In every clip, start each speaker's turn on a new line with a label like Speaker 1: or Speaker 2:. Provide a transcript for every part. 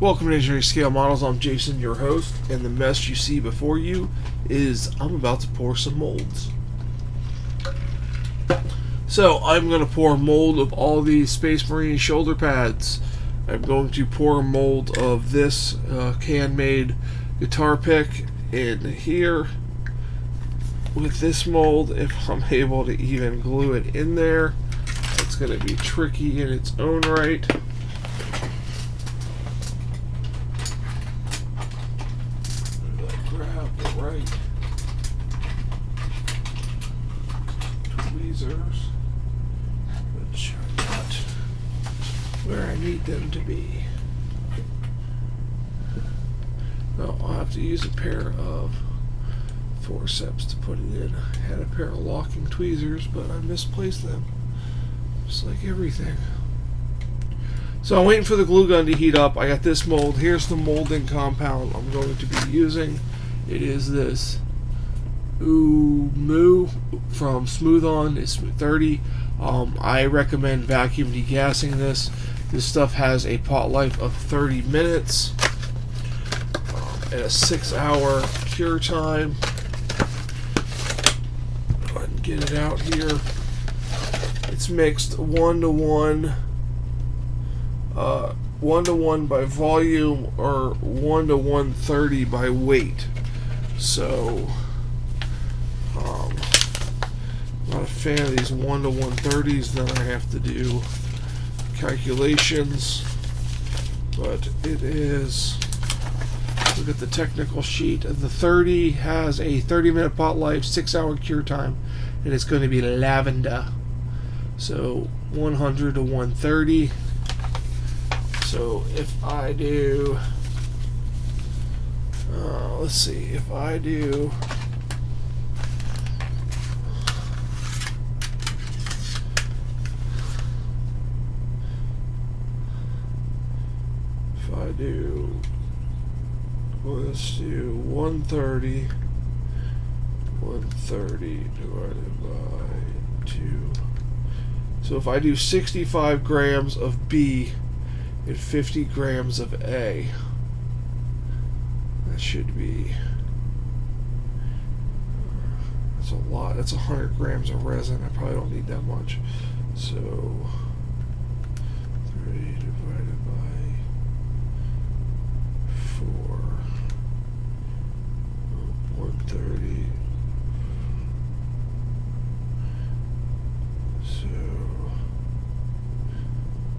Speaker 1: Welcome to Engineering Scale Models. I'm Jason, your host, and the mess you see before you is I'm about to pour some molds. So I'm going to pour a mold of all these Space Marine shoulder pads. I'm going to pour a mold of this can-made guitar pick in here with this mold. If I'm able to even glue it in there, it's going to be tricky in its own right. Grab the right tweezers, which are not where I need them to be. Well, I'll have to use a pair of forceps to put it in. I had a pair of locking tweezers, but I misplaced them, just like everything. So I'm waiting for the glue gun to heat up. I got this mold. Here's the molding compound I'm going to be using. It is this OOMOO from Smooth On. It's 30. I recommend vacuum degassing this. This stuff has a pot life of 30 minutes and a 6-hour cure time. Go ahead and get it out here. It's mixed 1-to-1. 1-to-1 by volume or 1-to-130 by weight. So, I'm not a fan of these 1-to-130s. Then I have to do calculations. But it is, look at the technical sheet. The 30 has a 30-minute pot life, 6-hour cure time, and it's going to be lavender. So 100 to 130. So if I do, let's see, if I do, let's do 130 divided by 2. So if I do 65 grams of B and 50 grams of A, that should be, that's a lot. That's 100 grams of resin. I probably don't need that much. So 3 divided by 4, 130.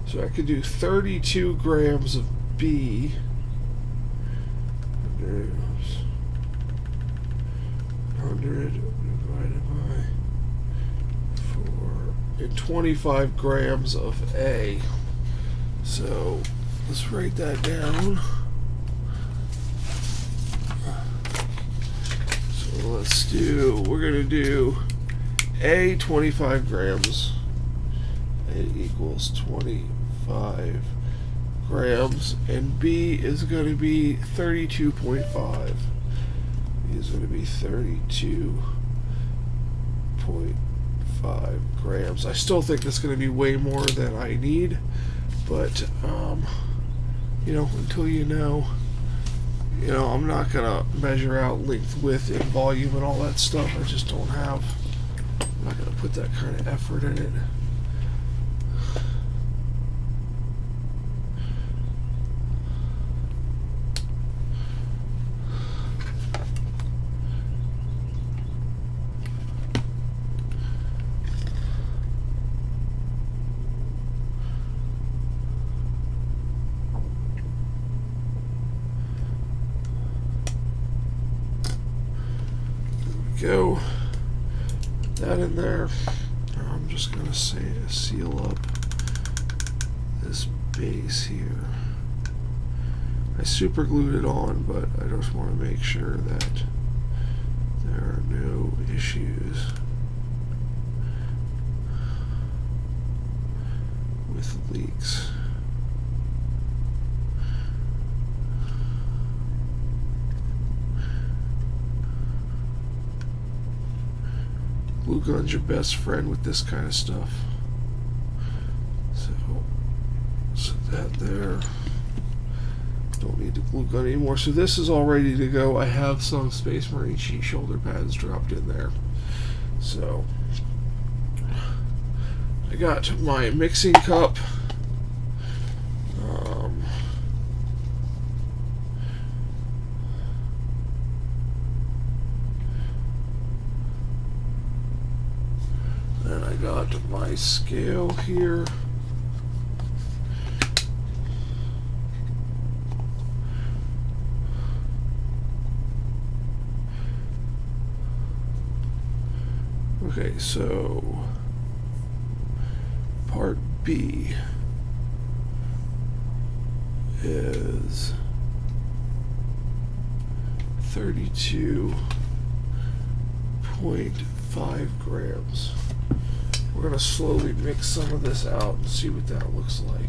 Speaker 1: So I could do 32 grams of B. 100 divided by 4. And 25 grams of A. So let's write that down. So let's do, we're going to do A 25 grams. A equals 25 grams, and B is going to be 32.5. B is going to be 32.5 grams. I still think that's going to be way more than I need, but you know, until you know, I'm not going to measure out length, width, and volume and all that stuff. I just don't have. I'm not going to put that kind of effort in it. Go that in there. I'm just going to seal up this base here. I super glued it on, but I just want to make sure that there are no issues with leaks. Glue gun's your best friend with this kind of stuff. So set that there. need the glue gun anymore. So this is all ready to go. I have some Space Marine sheet shoulder pads dropped in there. So I got my mixing cup. And I got my scale here. Okay, so part B is 32.5 grams. We're going to slowly mix some of this out and see what that looks like.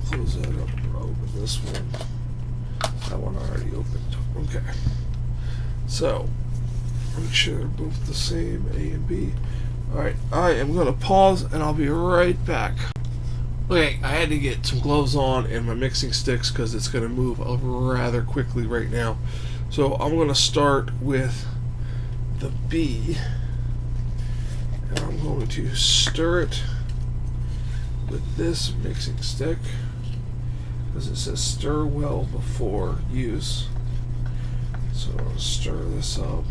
Speaker 1: Close that up and open this one. That one I already opened. Okay. So, make sure they're both the same, A and B. Alright, I am going to pause and I'll be right back. Okay, I had to get some gloves on and my mixing sticks because it's going to move rather quickly right now. So I'm going to start with the B. And I'm going to stir it with this mixing stick, because it says stir well before use. So I'll stir this up.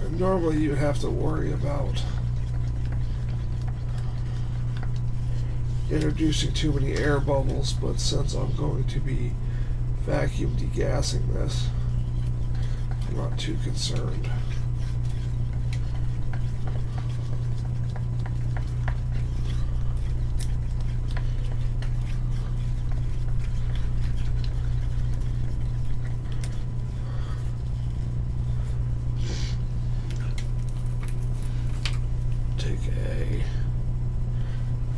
Speaker 1: And normally you have to worry about introducing too many air bubbles, but since I'm going to be vacuum degassing this, I'm not too concerned.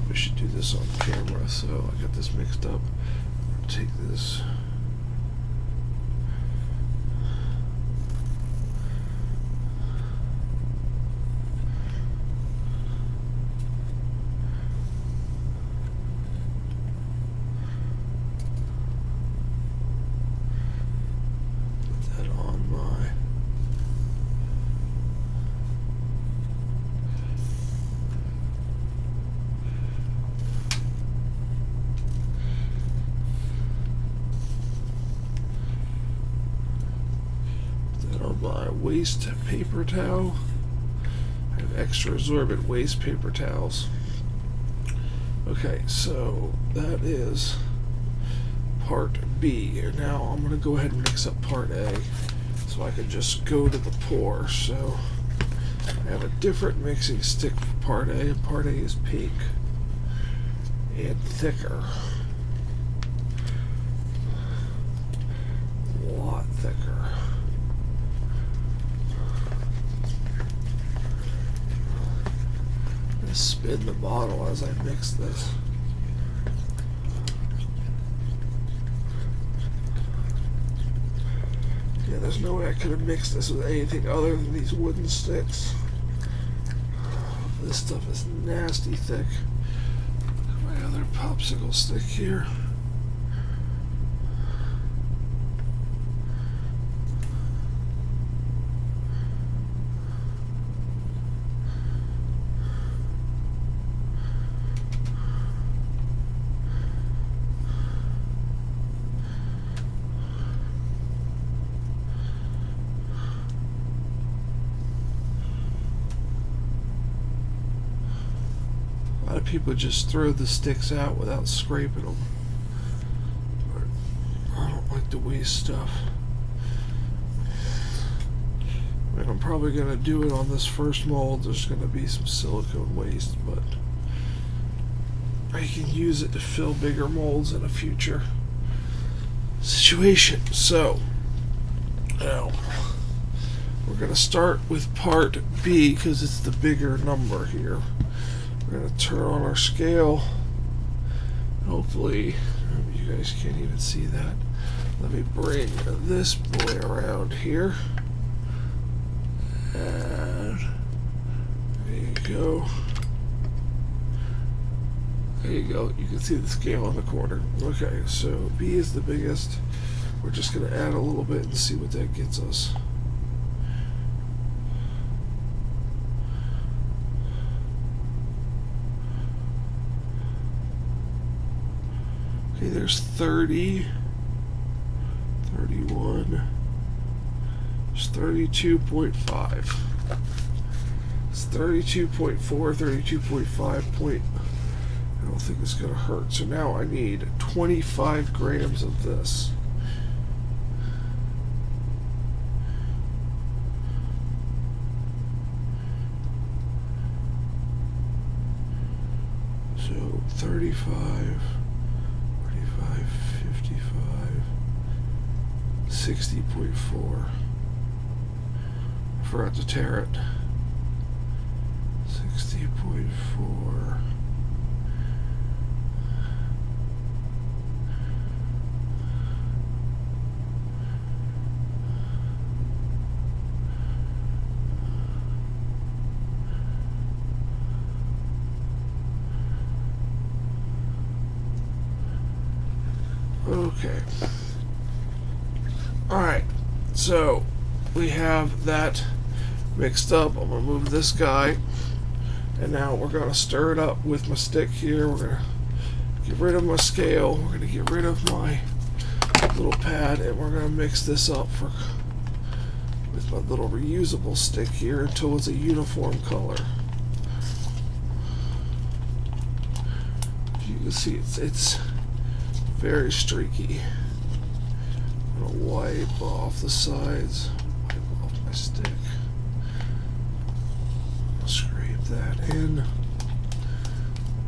Speaker 1: We should do this on camera, so I got this mixed up. Take this. Put that on my waste paper towel. I have extra absorbent waste paper towels. Okay, so that is part B. And now I'm going to go ahead and mix up part A so I can just go to the pour. So I have a different mixing stick for part A, and part A is pink and thicker. A lot thicker. Spin the bottle as I mix this. Yeah, there's no way I could have mixed this with anything other than these wooden sticks. This stuff is nasty thick. My other popsicle stick here. A lot of people just throw the sticks out without scraping them. But I don't like to waste stuff. I mean, I'm probably going to do it on this first mold. There's going to be some silicone waste, but I can use it to fill bigger molds in a future situation. So, now We're going to start with part B because it's the bigger number here. We're going to turn on our scale. Hopefully, you guys can't even see that. Let me bring this boy around here. And there you go. There you go. You can see the scale on the corner. Okay, so B is the biggest. We're just going to add a little bit and see what that gets us. Okay, there's 30, 31, there's 32.5. It's 32.4, 32.5 point. I don't think it's going to hurt. So now I need 25 grams of this. So 35, 45, 55, 60.4. I forgot to tear it. 60.4. Okay. Alright, so we have that mixed up. I'm going to move this guy, and now we're going to stir it up with my stick here. We're going to get rid of my scale. We're going to get rid of my little pad, and we're going to mix this up with my little reusable stick here until it's a uniform color. As you can see, it's very streaky. I'm going to wipe off the sides, wipe off my stick. I'll scrape that in.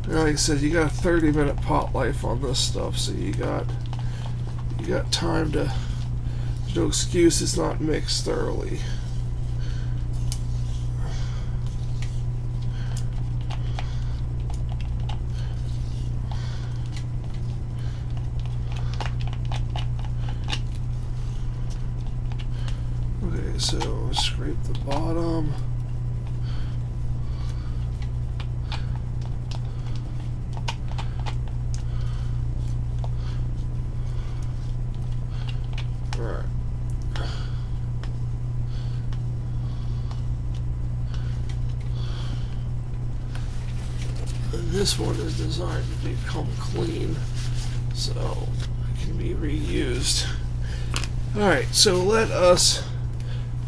Speaker 1: And like I said, you got a 30-minute pot life on this stuff, so you got time to. There's no excuse it's not mixed thoroughly. Okay, so scrape the bottom. Alright. And this one is designed to become clean, so it can be reused. Alright, so let us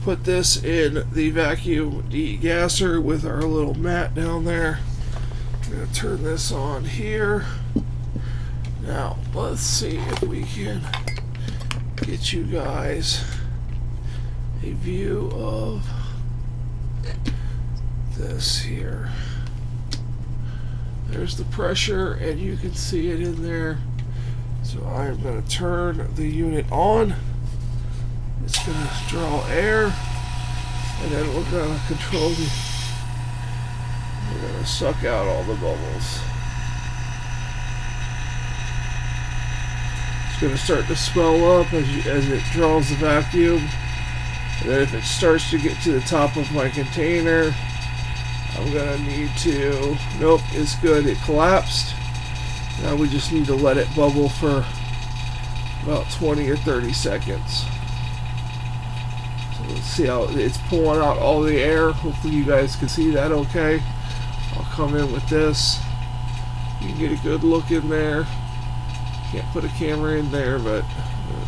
Speaker 1: put this in the vacuum degasser with our little mat down there. I'm going to turn this on here. Now, let's see if we can get you guys a view of this here. There's the pressure, and you can see it in there. So I'm going to turn the unit on. It's going to draw air, and then we're going to control the. We're going to suck out all the bubbles. It's going to start to swell up as it draws the vacuum, and then if it starts to get to the top of my container, I'm going to need to. Nope, it's good. It collapsed. Now we just need to let it bubble for about 20 or 30 seconds. Let's see how it's pulling out all the air. Hopefully you guys can see that okay. I'll come in with this. You can get a good look in there. Can't put a camera in there, but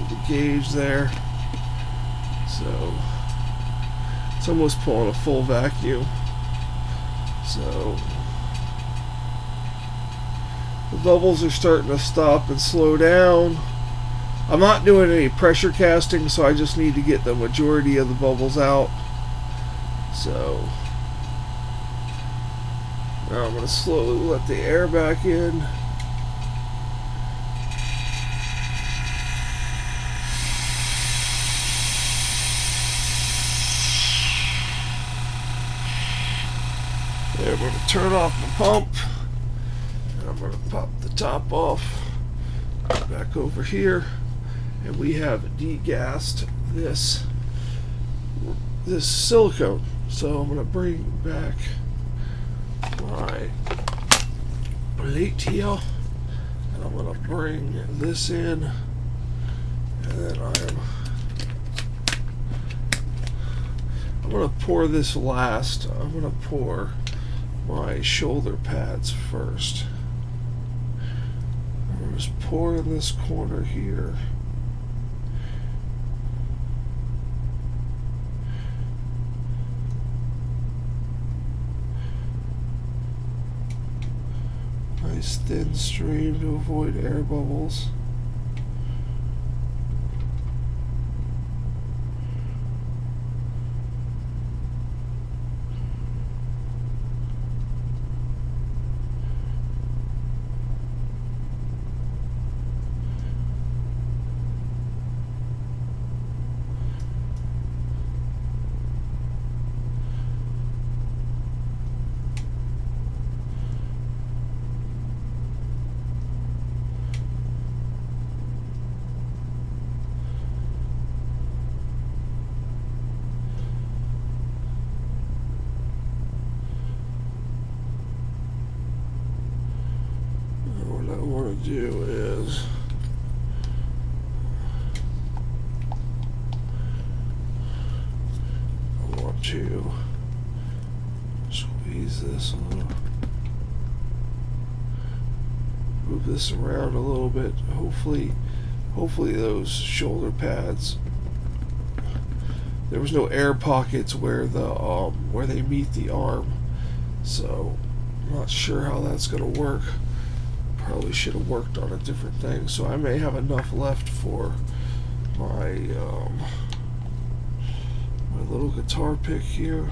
Speaker 1: the gauge there. So it's almost pulling a full vacuum. So the bubbles are starting to stop and slow down. I'm not doing any pressure casting, so I just need to get the majority of the bubbles out. So now I'm going to slowly let the air back in. I'm going to turn off the pump, and I'm going to pop the top off. Back over here, and we have degassed this silicone. So I'm going to bring back my plate here, and I'm going to bring this in, and then I'm going to pour this last. I'm going to pour my shoulder pads first. I'm going to just pour in this corner here. Nice thin stream to avoid air bubbles. Do is I want to squeeze this a little, move this around a little bit. Hopefully those shoulder pads, there was no air pockets where the where they meet the arm, so I'm not sure how that's gonna work. Probably should have worked on a different thing, so I may have enough left for my my little guitar pick here.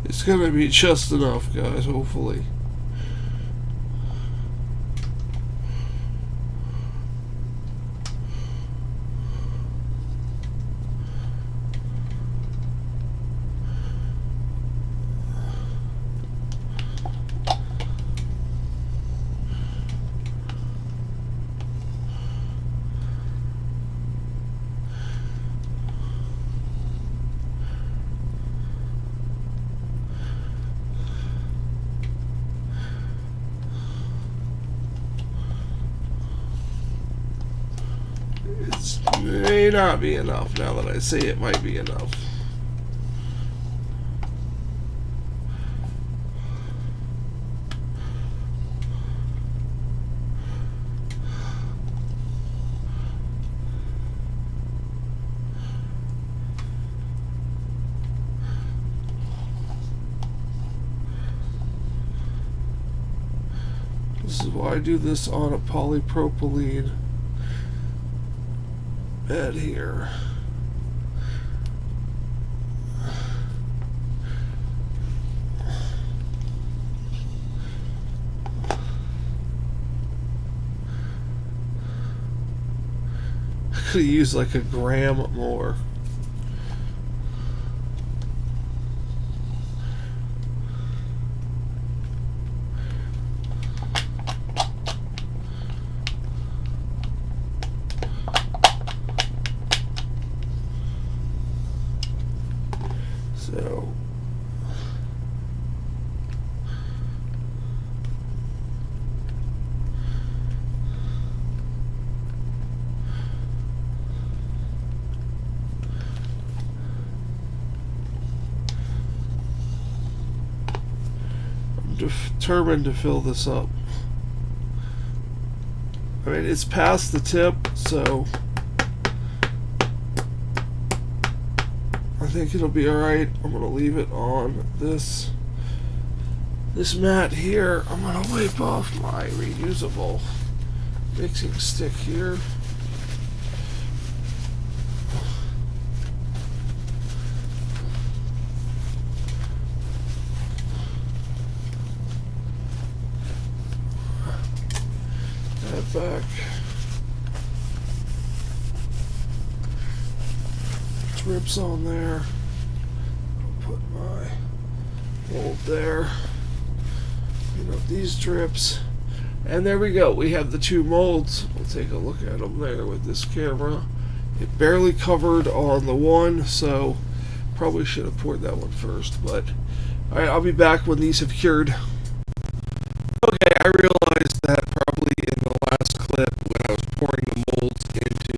Speaker 1: It's gonna be just enough, guys, hopefully. May not be enough. Now that I say it might be enough. This is why I do this on a polypropylene bed here. I could have used like a gram more. determined to fill this up. I mean, it's past the tip, so I think it'll be alright. I'm going to leave it on this mat here. I'm going to wipe off my reusable mixing stick here. That back. Drips on there. I'll put my mold there. Clean up these drips. And there we go. We have the two molds. We'll take a look at them there with this camera. It barely covered on the one, so probably should have poured that one first. But alright, I'll be back when these have cured. Okay, I realized that probably in the last clip when I was pouring the molds into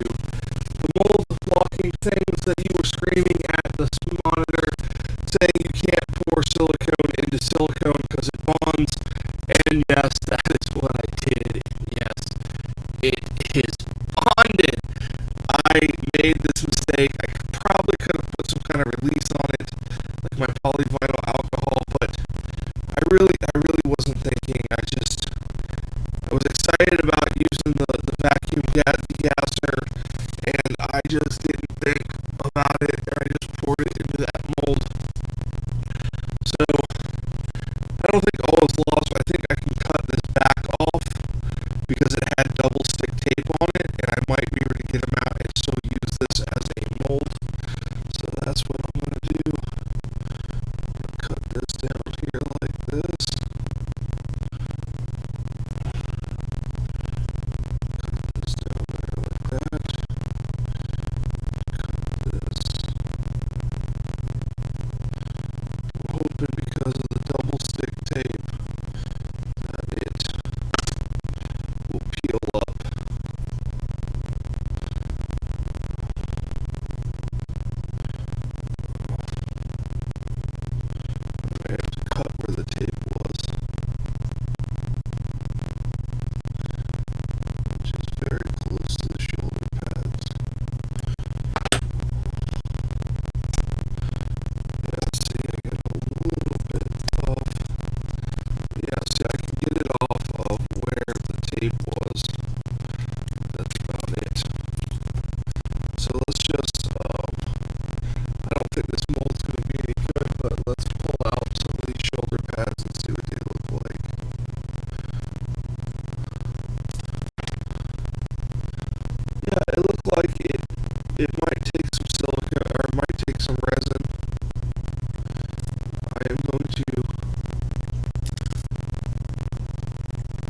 Speaker 1: the mold blocking things that you were screaming at the monitor saying you can't pour silicone into silicone because it bonds. And yes, that is what I did. Yes, it is bonded. I made this mistake. I probably could have put some kind of release on it, like my polyvinyl alcohol, but I really wasn't thinking. I was excited about using the vacuum degasser, and I just didn't think about it, and I just poured it into that mold. So I don't think all is lost. I think I can cut this back off because it had double stick tape on it, and I might be able to get them out and still use this as a mold. So that's what I'm going to do. I'm going to cut this down here like this. Cut this down there like that. Cut this. I'm hoping because of the double stick tape that it will peel up. I have to cut where the tape was, which is very close to the shoulder pads. Yeah, see, I get a little bit of, yeah, see, I can get it off of where the tape was. That's about it. So let's just, I don't think this mold's going to be any good, but let's pull out some of these shoulder pads and see what they look like. Yeah, it looked like it might take some silica, or it might take some resin.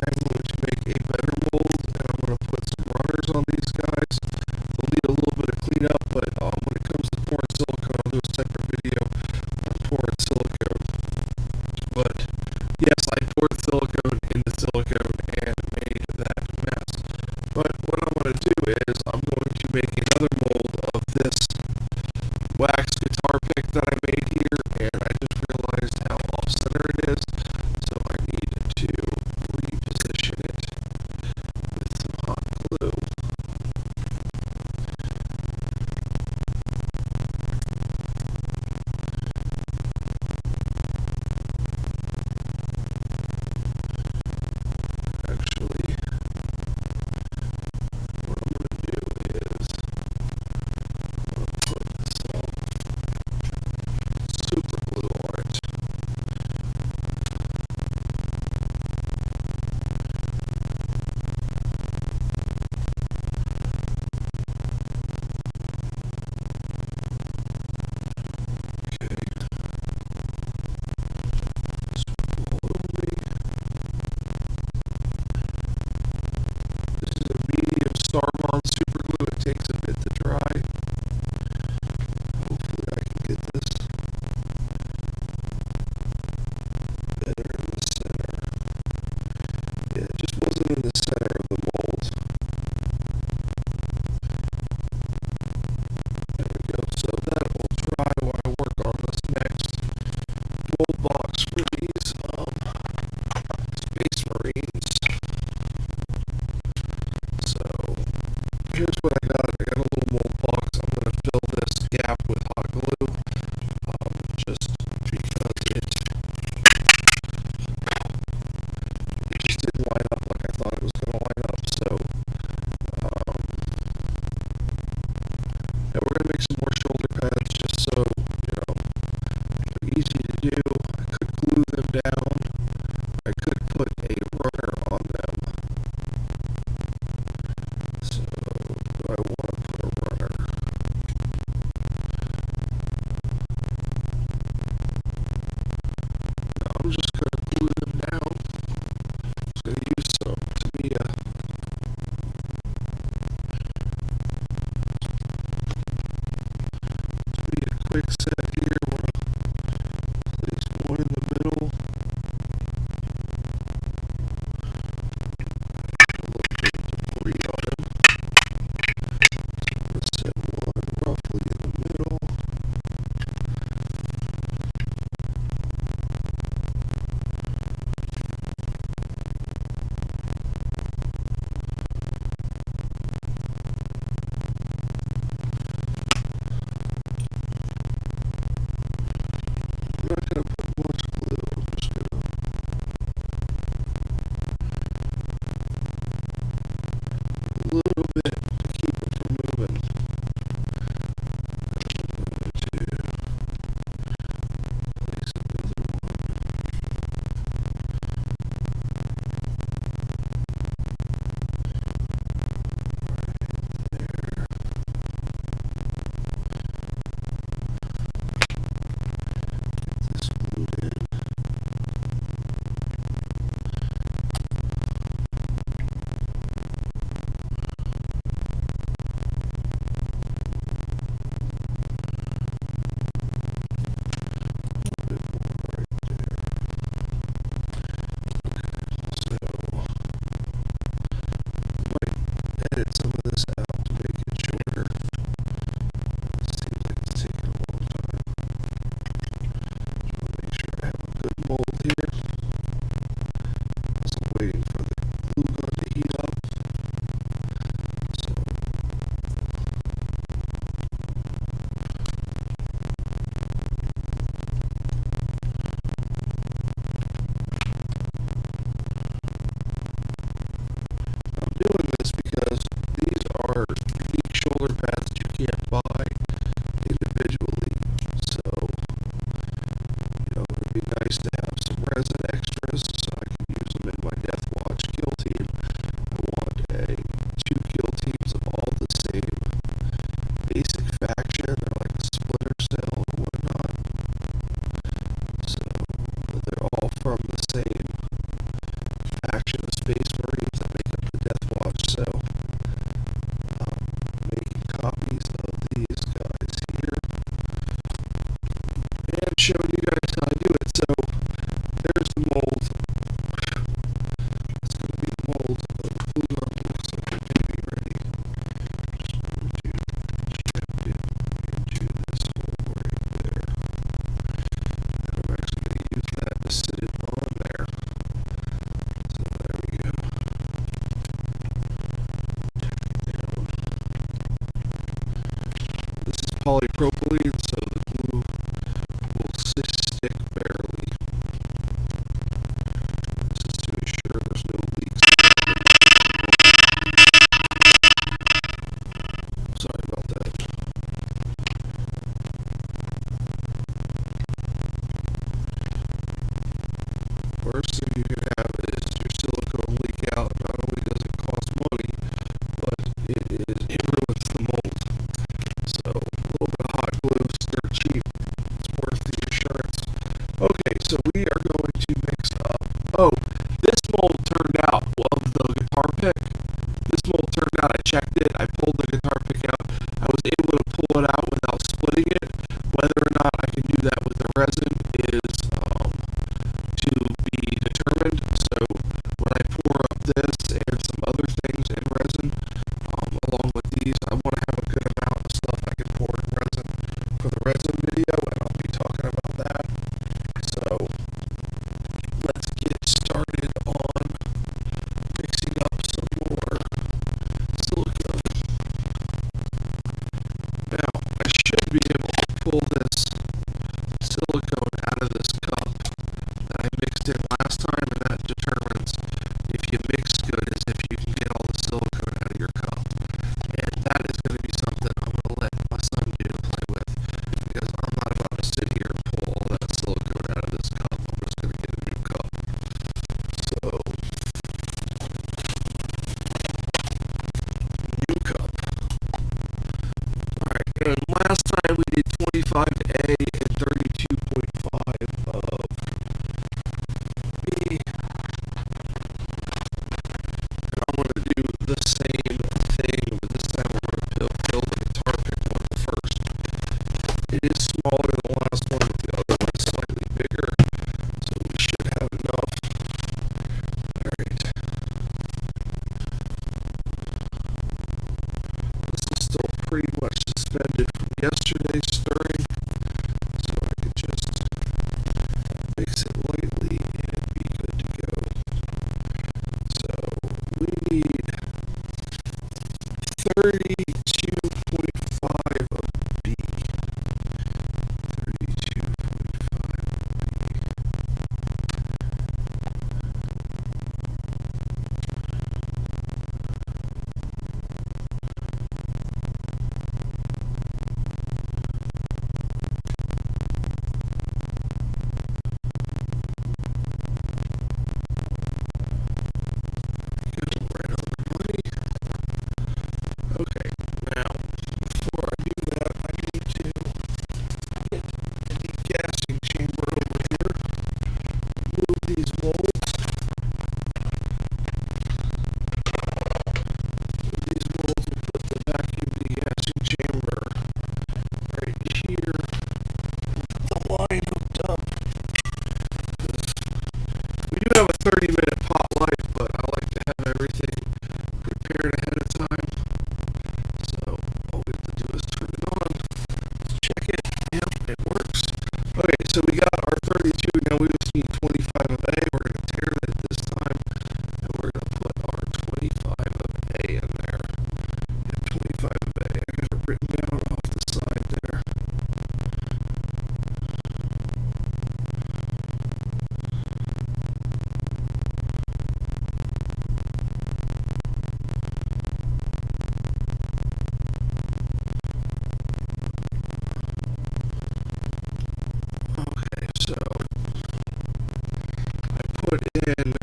Speaker 1: I'm going to make a better mold, and I'm going to put some runners on these guys. They'll need a little bit of cleanup, but when it comes to pouring silicone, I'll do a separate video on pouring silicone. But yes, I poured silicone into silicone and made that mess. But what I'm going to do is I'm going to make another mold of this wax guitar pick that I made here, and I just realized how off center it is, so I need to reposition it with some hot glue. Actually, what I'm going to do is I'm going to put some here's what I got. I got a little mold box. I'm going to fill this gap with hot glue, just because it just didn't line up like I thought it was going to line up. So, yeah, we're going to make some more shoulder pads just so, they're easy to do. I could glue them down. I could put a runner on them. So, do I want to put a runner? No, I'm just going to glue them down. I'm just going to use some to be a quick set here. I want to place one in the middle. A little bit of debris on him. Let's set one roughly in the middle. I'm not going to put much glue. I'm just going to a little bit to keep it from moving. I'm going to place another one right there. Get this glued in. A bit more right there. So, might edit some of this out to make it shorter. Seems like it's taking a long time. Just want to make sure I have a good mold here. Also waiting for the glue gun to heat up. So, I'm doing this because these are unique shoulder pads that you can't buy individually. So, it would be nice to have some resin extras so I can use them in my Death Watch kill team. I want two kill teams of all the same basic faction. They're like a Splinter Cell or whatnot. So, but they're all from the same faction of Space Marines that make up the Death Watch. So, making copies of these guys here and showing you guys how I do it. So, there's the mold. That's going to be the mold. The glue gun looks like it may be ready. Just going to inject it into this hole right there. And I'm actually going to use that to sit it on there. So there we go. Down. This is polypropylene, so the glue will stick barely. This is to ensure there's no leaks. Sorry about that. Worst thing you can have is your silicone leak out. Not only does it cost money, but it ruins the mold. So, a little bit of hot glue, they're cheap. It's worth the insurance. Okay, so we are going to mix up. Oh, this mold turned out of the guitar pick. This mold turned out, I checked it, I pulled the guitar pick out. I was able to pull it out without splitting it. Whether or not I can do that with the resin is to be determined. So when I pour up this and some other things in resin, along with these, I want to have a good amount of stuff I can pour in resin for the resin video, and I'll be talking about that. So let's get started on mixing up some more silicone. should be able to pull this silicone out of this cup that I mixed in last time, and that determines if you mix good as if you can get all the silicone out of your cup. And that is going to be something I'm going to let my son play with, because I'm not about to sit here and pull all that silicone out of this cup. I'm just going to get a new cup. So, new cup. Alright, and last time we did 25A and 32.5 of B. And I'm going to do the same thing, but this time we're going to fill the guitar pick one first. It is smaller than the last one, but the other one is slightly bigger, so we should have enough. Alright. This is still pretty much suspended from yesterday's stirring, so I could just mix it lightly and be good to go. So we need 32.5 of B. 32.5 right on the money. Okay, now before I do that, I need to get the degassing chamber over here. Move these molds. Move these molds and put the vacuum degassing chamber right here. The line hooked up. We do have a 30-minute pot light, but I like to have everything prepared ahead of time. So all we have to do is turn it on, check it. Yep, it works. Okay, so we got our 32. Now we just need 25 of A. We're going to tear it this time, and we're going to put our 25 of A in there. And 25 of A. I got it written down off the side there. Okay, so I put in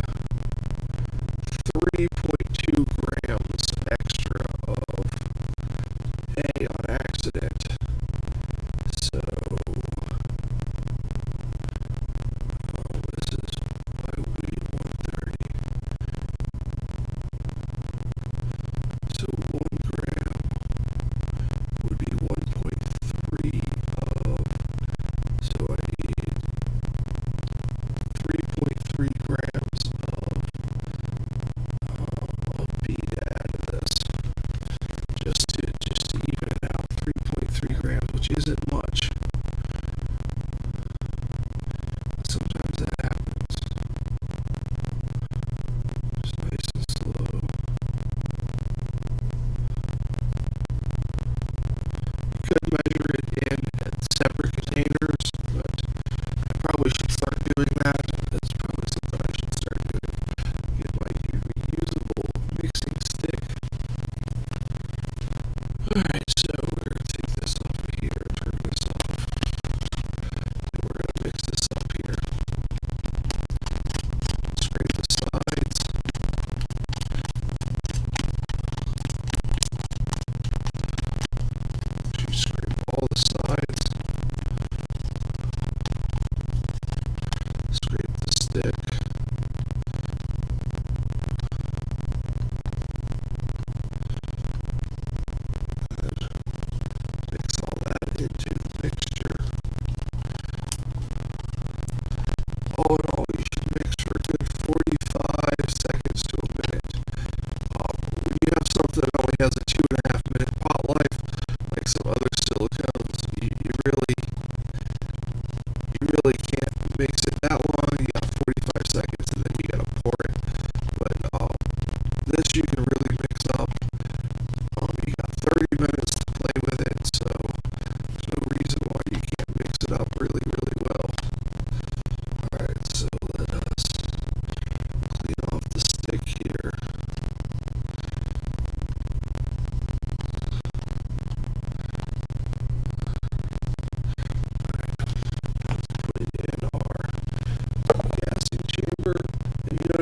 Speaker 1: 3.2 grams extra of A on accident. So, this is why we need 130. So 1 gram would be 1.3 of, so I need 3.3 grams of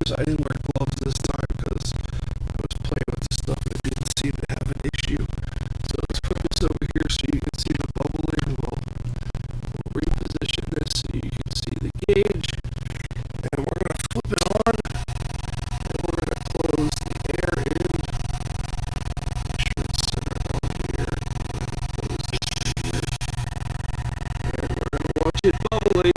Speaker 1: gloves. I didn't wear gloves this time because I was playing with the stuff and it didn't seem to have an issue. So let's put this over here so you can see the bubbling. We'll reposition this so you can see the gauge. And we're going to flip it on. And we're going to close the air in. Make sure it's centered on here. Close this here. And we're going to watch it bubbling.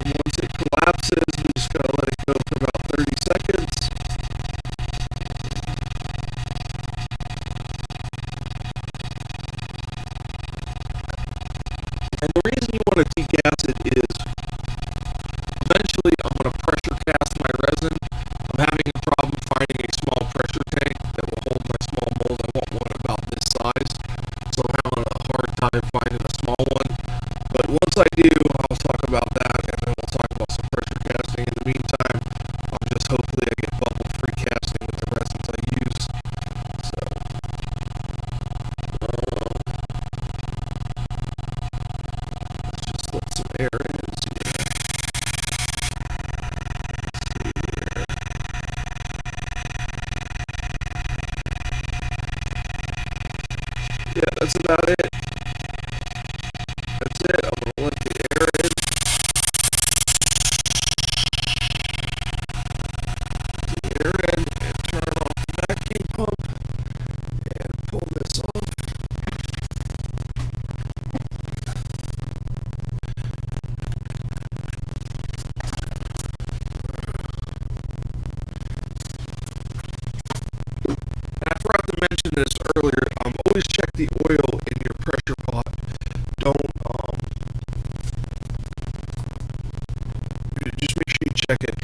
Speaker 1: Once it collapses, we just gotta let it go for about 30 seconds. And the reason you want to degas it is eventually I'm going to pressure cast my resin. I'm having a problem finding a small pressure tank that will hold my small mold. I want one about this size, so I'm having a hard time finding a small one. But once I do, I'll talk about that, and then we'll talk about some pressure casting. In the meantime, I'll just hopefully I get bubble-free casting with the resins I use. So, let's just let some air in. See here. Yeah, that's about it. That's it. I'm going to let the air in. The air in and turn off the vacuum pump and pull this off. And I forgot to mention this earlier. Always check the oil in your pressure pot. Don't just make sure you check it,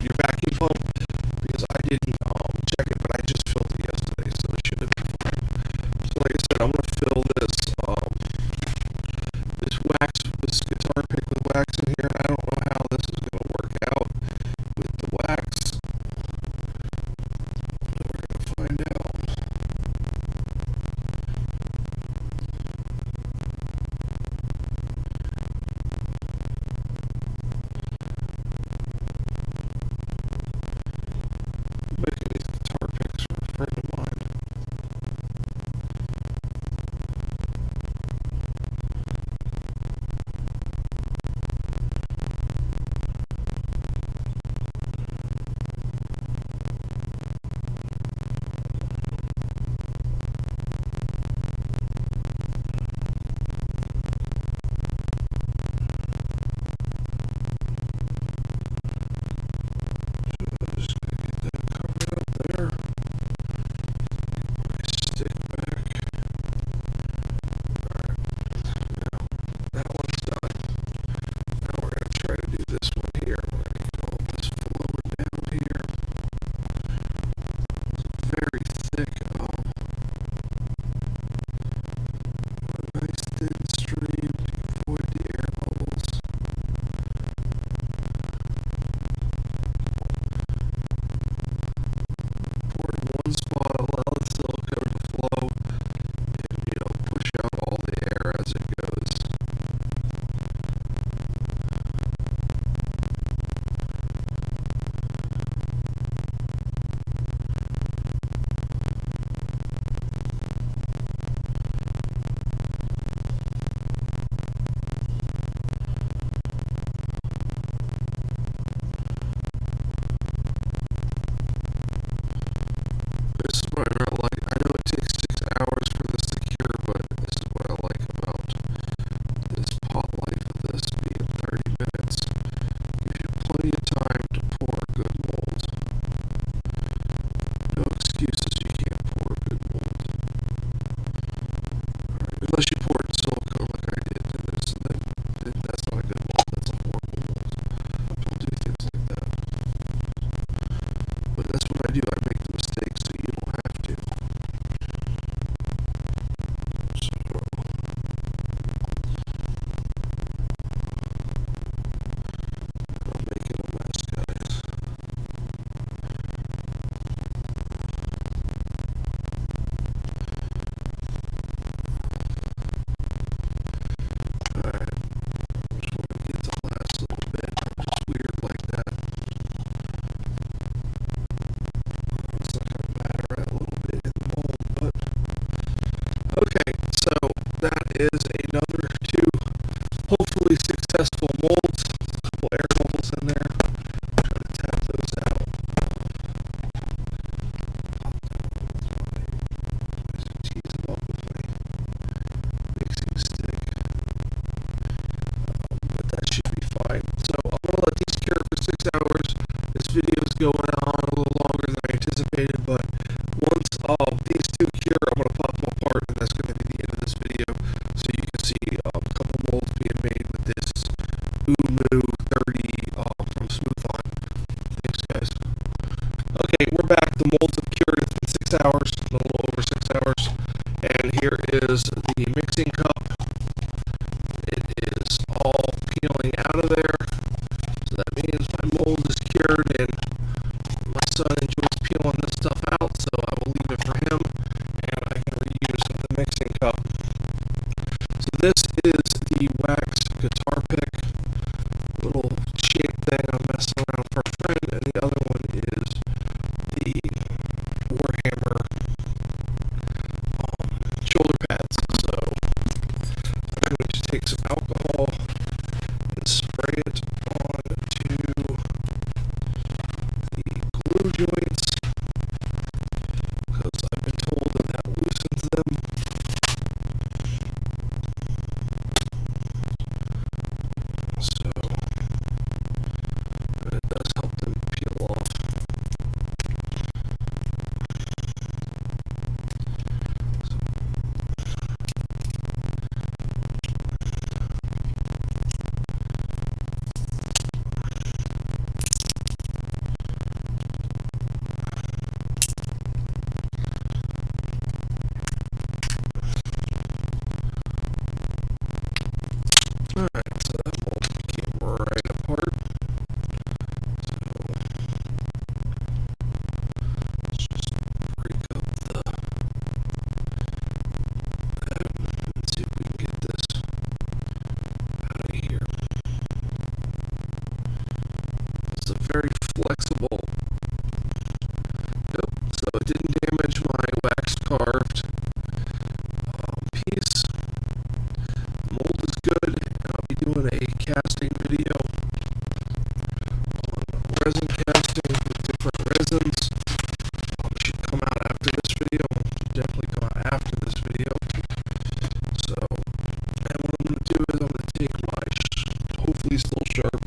Speaker 1: your vacuum pump, because I didn't check it, but I just filled it yesterday, so it should have been fine. So like I said, I'm going to fill this this guitar pick with wax in here. I don't know how this is going to work out with the wax. We're going to find out. is another two hopefully successful molds. A couple air bubbles in there. Try to tap those out. Tease them up with my mixing stick. But that should be fine. So I'm going to let these cure for 6 hours. This video is going on a little longer than I anticipated, but once these two cure, I'm going to pop them apart, and that's going to be the end of this video. So you can see a couple molds being made with this OOMOO 30 from Smooth-On. Thanks, guys. Okay, we're back. The molds have cured. It's been 6 hours, a little over 6 hours. And here is the mixing cup. It is all peeling out of there. So that means my mold is cured, and my son enjoys peeling this stuff out, so I will leave it for him, and I can reuse the mixing cup. So this is the wax guitar pick, little shape thing I'm messing around for a friend, and the other one is the Warhammer shoulder pads. So I'm going to take some alcohol and spray it onto the glue joints, because I've been told that that loosens them. So it does help them peel off. Alright, so that mold came right apart. So let's just break up the and see if we can get this out of here. It's a very flexible. Yep, so it didn't damage my wax carved piece. The mold is good. I'll be doing a casting video on resin casting with different resins. It should come out after this video. It should definitely come out after this video. So, and what I'm going to do is I'm going to take my hopefully still sharp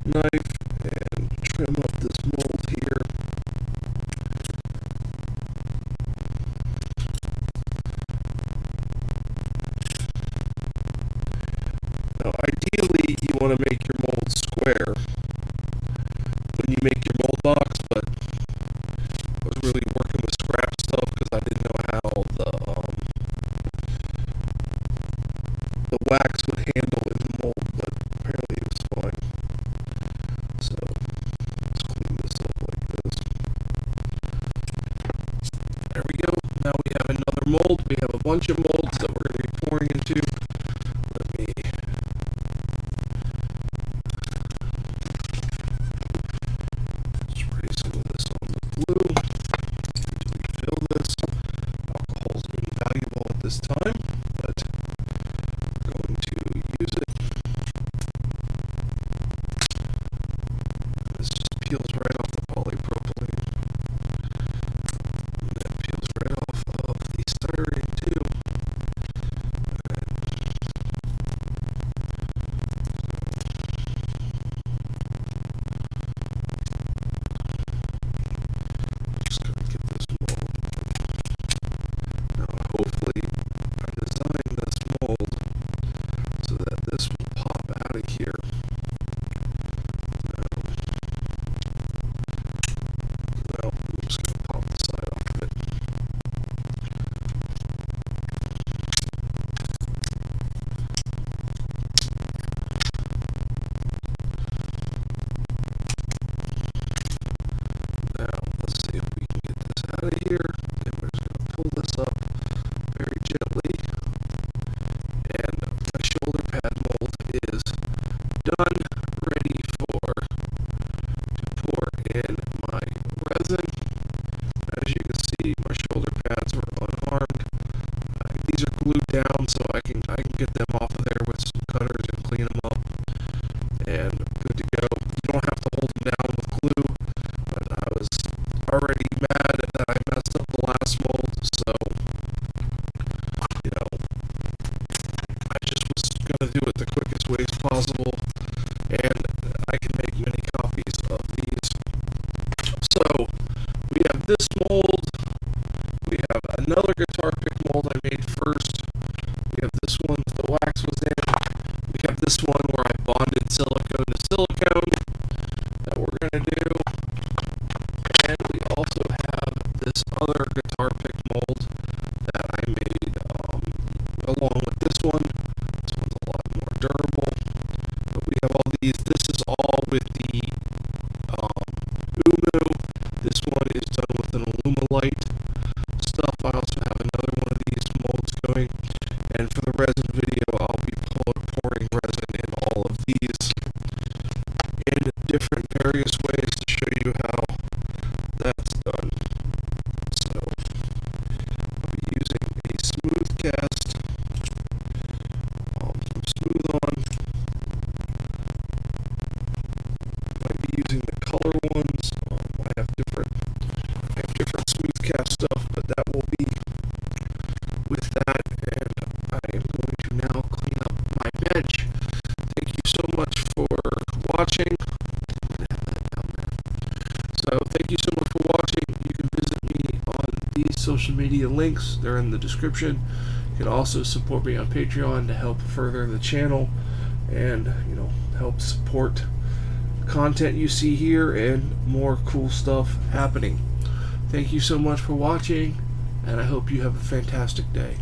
Speaker 1: knife and trim up this mold here. Now, ideally, you want to make your mold square when you make your mold box, but I was really working with scrap stuff because I didn't know how the wax would handle in the mold, but apparently it was fine. So let's clean this up like this. There we go. Now we have another mold. We have a bunch of molds that we're going to be pouring into. Let me spray some of this on the glue. Refill this. Alcohol is invaluable at this time, but we're going to use it. This just peels right off the polypropylene. And that peels right off of the styrene too. Just gonna get this mold. Now hopefully I designed this mold so that this will pop out of here. Well, I'm just going to pop the side off of it. Now, let's see if we can get this out of here. And we're just going to pull this up very gently. And my shoulder pad mold is done, ready to pour in my resin. As you can see, my shoulder pads are unharmed. These these are glued down, so I can get them off of there with some cutters and clean them up, and good to go. You don't have to hold them down with glue, but I was already mad that I messed up the last mold, so I just was gonna do it the quickest ways possible, and I can make many copies of these. So we have this mold. We have another guitar pick mold I made first. We have this one that the wax was in. We have this one where I bonded silicone to silicone that we're going to do. And we also have this other guitar pick mold that I made along with this one. This one's a lot more durable. But we have all these. This is all with the OOMOO. This one is done with an Alumilite stuff. I also have another one of these molds going, and for the resin video I'll be pouring resin in all of these in different various ways to show you how that's done. So I'll be using a smooth cast, some smooth on. I'll be using the color ones. I have different smooth cast stuff, but that will be with that, and I am going to now clean up my bench. Thank you so much for watching. So thank you so much for watching. You can visit me on these social media links. They're in the description. You can also support me on Patreon to help further the channel and help support content you see here and more cool stuff happening. Thank you so much for watching, and I hope you have a fantastic day.